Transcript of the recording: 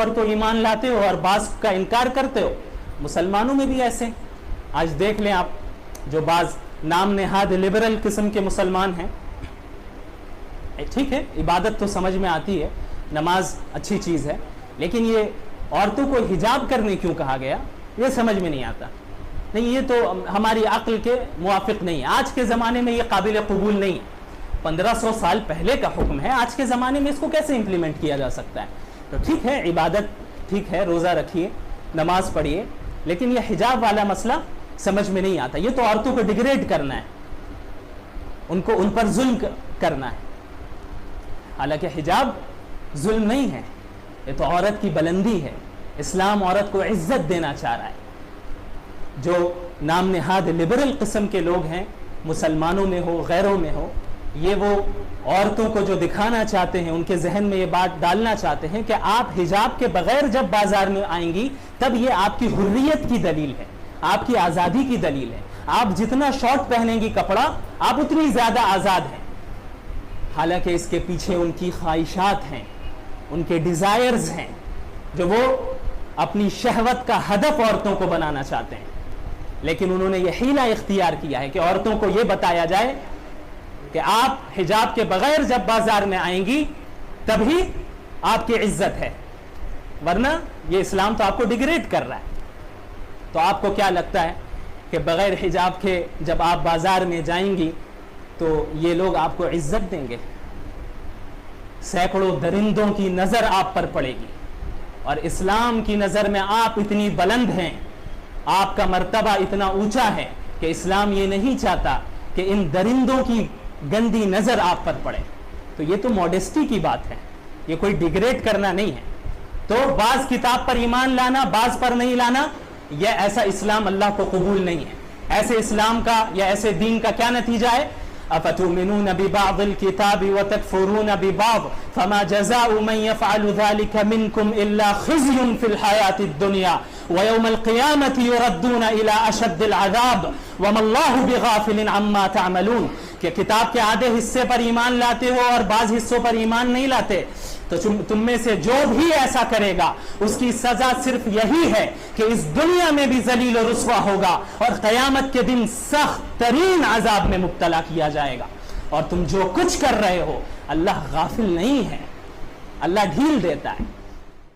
پر تو ایمان لاتے ہو اور بعض کا انکار کرتے ہو. مسلمانوں میں بھی ایسے. آج دیکھ لیں آپ, جو بعض نام نہاد لبرل قسم کے مسلمان ہیں, ٹھیک ہے عبادت تو سمجھ میں آتی ہے, نماز اچھی چیز ہے, لیکن یہ عورتوں کو حجاب کرنے کیوں کہا گیا یہ سمجھ میں نہیں آتا. نہیں, یہ تو ہماری عقل کے موافق نہیں ہے. آج کے زمانے میں یہ قابل قبول نہیں ہے. 1500 سال پہلے کا حکم ہے, آج کے زمانے میں اس کو کیسے امپلیمنٹ کیا جا سکتا ہے؟ تو ٹھیک ہے عبادت ٹھیک ہے, روزہ رکھیے, نماز پڑھیے, لیکن یہ حجاب والا مسئلہ سمجھ میں نہیں آتا. یہ تو عورتوں کو ڈیگریڈ کرنا ہے, ان پر ظلم کرنا ہے. حالانکہ حجاب ظلم نہیں ہے, یہ تو عورت کی بلندی ہے. اسلام عورت کو عزت دینا چاہ رہا ہے. جو نام نہاد لبرل قسم کے لوگ ہیں, مسلمانوں میں ہو غیروں میں ہو, یہ وہ عورتوں کو جو دکھانا چاہتے ہیں, ان کے ذہن میں یہ بات ڈالنا چاہتے ہیں کہ آپ حجاب کے بغیر جب بازار میں آئیں گی تب یہ آپ کی حریت کی دلیل ہے, آپ کی آزادی کی دلیل ہے. آپ جتنا شارٹ پہنیں گی کپڑا آپ اتنی زیادہ آزاد ہیں. حالانکہ اس کے پیچھے ان کی خواہشات ہیں, ان کے ڈیزائرز ہیں, جو وہ اپنی شہوت کا ہدف عورتوں کو بنانا چاہتے ہیں. لیکن انہوں نے یہ حیلہ اختیار کیا ہے کہ عورتوں کو یہ بتایا جائے کہ آپ حجاب کے بغیر جب بازار میں آئیں گی تبھی آپ کی عزت ہے, ورنہ یہ اسلام تو آپ کو ڈیگریڈ کر رہا ہے. تو آپ کو کیا لگتا ہے کہ بغیر حجاب کے جب آپ بازار میں جائیں گی تو یہ لوگ آپ کو عزت دیں گے؟ سینکڑوں درندوں کی نظر آپ پر پڑے گی, اور اسلام کی نظر میں آپ اتنی بلند ہیں, آپ کا مرتبہ اتنا اونچا ہے کہ اسلام یہ نہیں چاہتا کہ ان درندوں کی گندی نظر آپ پر پڑے. تو یہ تو موڈیسٹی کی بات ہے, یہ کوئی ڈیگریڈ کرنا نہیں ہے. تو بعض کتاب پر ایمان لانا بعض پر نہیں لانا, یہ ایسا اسلام اللہ کو قبول نہیں ہے. ایسے اسلام کا یا ایسے دین کا کیا نتیجہ ہے؟ افتؤمنون ببعض الكتاب وتكفرون ببعض فما جزاء من يفعل ذلك منكم الا خزي في الحياة الدنيا ويوم القيامة يردون الى اشد العذاب وما الله بغافل عما تعملون. کہ کتاب کے آدھے حصے پر ایمان لاتے ہو اور بعض حصوں پر ایمان نہیں لاتے, تو تم میں سے جو بھی ایسا کرے گا اس کی سزا صرف یہی ہے کہ اس دنیا میں بھی ذلیل و رسوا ہوگا اور قیامت کے دن سخت ترین عذاب میں مبتلا کیا جائے گا. اور تم جو کچھ کر رہے ہو اللہ غافل نہیں ہے, اللہ ڈھیل دیتا ہے.